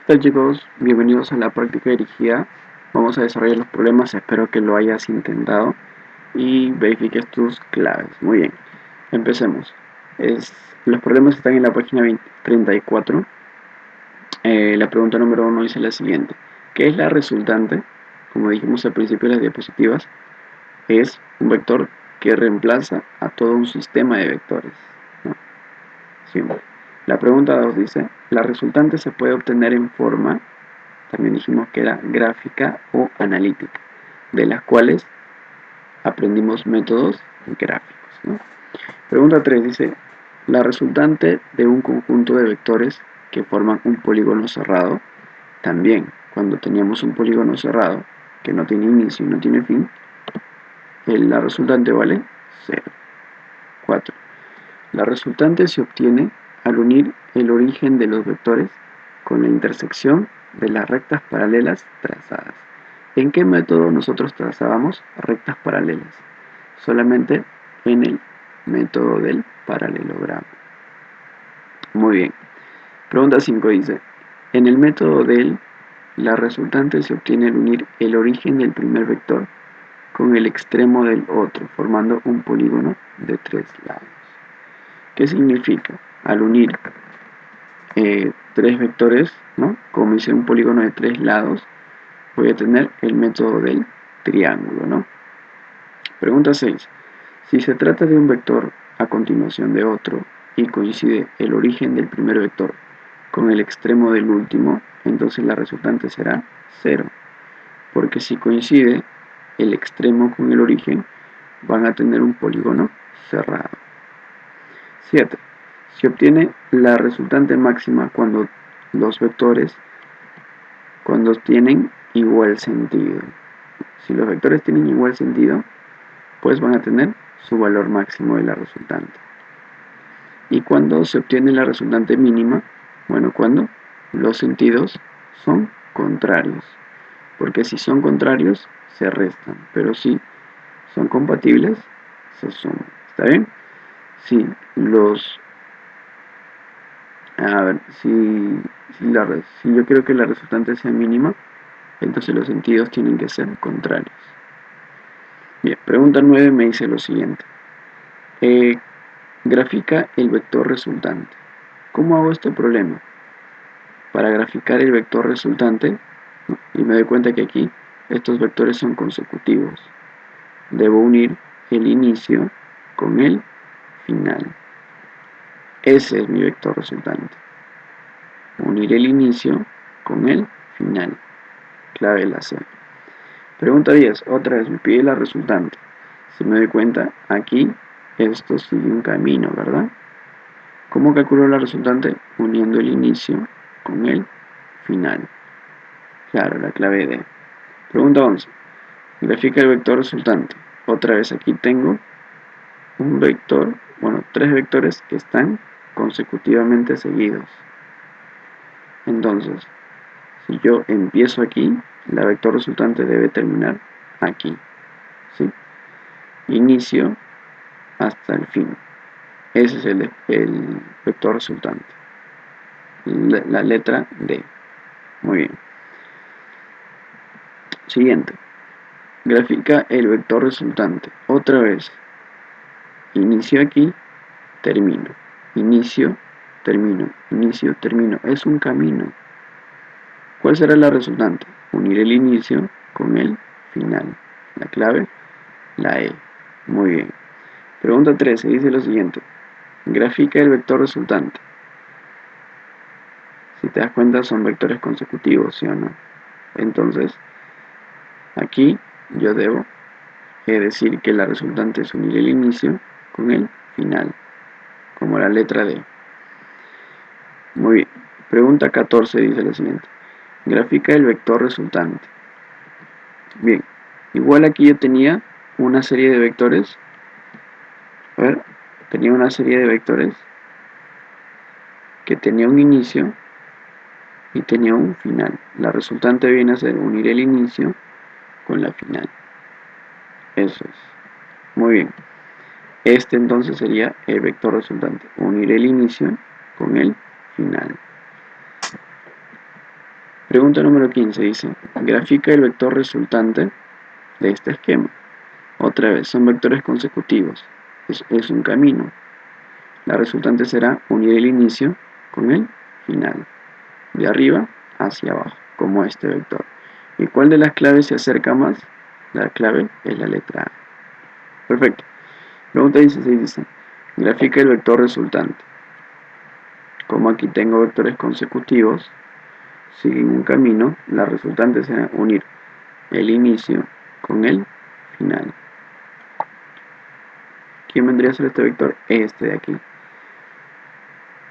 Hola chicos, bienvenidos a la práctica dirigida. Vamos a desarrollar los problemas, espero que lo hayas intentado y verifiques tus claves. Muy bien, empecemos. Los problemas están en la página 34. La pregunta número 1 dice la siguiente. ¿Qué es la resultante? Como dijimos al principio de las diapositivas, es un vector que reemplaza a todo un sistema de vectores, ¿no? Siempre. La pregunta 2 dice, la resultante se puede obtener en forma, también dijimos que era gráfica o analítica, de las cuales aprendimos métodos gráficos, ¿no? Pregunta 3 dice, la resultante de un conjunto de vectores que forman un polígono cerrado, también cuando teníamos un polígono cerrado que no tiene inicio y no tiene fin, la resultante vale 0. 4. La resultante se obtiene al unir el origen de los vectores con la intersección de las rectas paralelas trazadas. ¿En qué método nosotros trazábamos rectas paralelas? Solamente en el método del paralelogramo. Muy bien. Pregunta 5 dice, en el método del, la resultante se obtiene al unir el origen del primer vector con el extremo del otro, formando un polígono de 3 lados. ¿Qué significa? Al unir tres vectores, ¿no? Como hice un polígono de 3 lados, voy a tener el método del triángulo, ¿no? Pregunta 6. Si se trata de un vector a continuación de otro y coincide el origen del primer vector con el extremo del último, entonces la resultante será 0. Porque si coincide el extremo con el origen, van a tener un polígono cerrado. 7. Se obtiene la resultante máxima cuando los vectores tienen igual sentido. Si los vectores tienen igual sentido, pues van a tener su valor máximo de la resultante. ¿Y cuando se obtiene la resultante mínima? Bueno, cuando los sentidos son contrarios. Porque si son contrarios, se restan. Pero si son compatibles, se suman. ¿Está bien? Si los... A ver, si yo quiero que la resultante sea mínima, entonces los sentidos tienen que ser contrarios. Bien, pregunta 9 me dice lo siguiente. Grafica el vector resultante. ¿Cómo hago este problema? Para graficar el vector resultante, y me doy cuenta que aquí estos vectores son consecutivos, debo unir el inicio con el final. Ese es mi vector resultante. Unir el inicio con el final. Clave la C. Pregunta 10. Otra vez me pide la resultante. Si me doy cuenta, aquí esto sigue un camino, ¿verdad? ¿Cómo calculo la resultante? Uniendo el inicio con el final. Claro, la clave D. Pregunta 11. Grafica el vector resultante. Otra vez aquí tengo un vector, bueno, tres vectores que están consecutivamente seguidos. Entonces, si yo empiezo aquí, la vector resultante debe terminar aquí, ¿sí? Inicio hasta el fin. Ese es el vector resultante. La letra D. Muy bien. Siguiente. Grafica el vector resultante. Otra vez. Inicio aquí, termino. Inicio, termino. Inicio, termino. Es un camino. ¿Cuál será la resultante? Unir el inicio con el final. La clave, la E. Muy bien. Pregunta 13 dice lo siguiente. Grafica el vector resultante. Si te das cuenta son vectores consecutivos, ¿sí o no? Entonces, aquí yo debo decir que la resultante es unir el inicio con el final, como la letra D. Muy bien. Pregunta 14 dice lo siguiente. Grafica el vector resultante. Bien, igual aquí yo tenía una serie de vectores. A ver, tenía una serie de vectores que tenía un inicio y tenía un final. La resultante viene a ser unir el inicio con la final. Eso es. Muy bien. Este entonces sería el vector resultante. Unir el inicio con el final. Pregunta número 15 dice, grafica el vector resultante de este esquema. Otra vez, son vectores consecutivos. Es un camino. La resultante será unir el inicio con el final. De arriba hacia abajo, como este vector. ¿Y cuál de las claves se acerca más? La clave es la letra A. Perfecto. Pregunta 16 dice, grafica el vector resultante. Como aquí tengo vectores consecutivos, siguen un camino, la resultante será unir el inicio con el final. ¿Quién vendría a ser este vector? Este de aquí.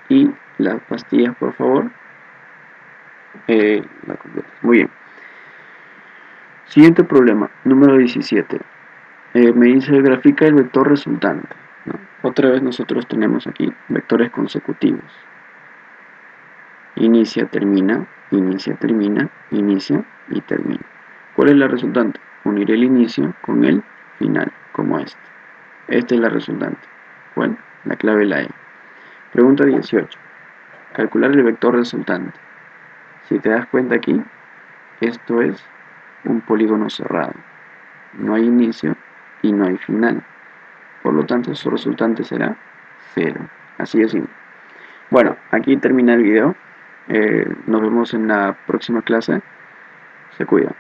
Y las pastillas, por favor. Muy bien. Siguiente problema, número 17. Me dice grafica el vector resultante, ¿no? Otra vez nosotros tenemos aquí vectores consecutivos. Inicia, termina, inicia, termina, inicia y termina. ¿Cuál es la resultante? Unir el inicio con el final, como este. Esta es la resultante. ¿Cuál? La clave la E. Pregunta 18. Calcular el vector resultante. Si te das cuenta aquí, esto es un polígono cerrado. No hay inicio y no hay final. Por lo tanto, su resultante será 0. Así de simple. Bueno, aquí termina el video. Nos vemos en la próxima clase. Se cuida.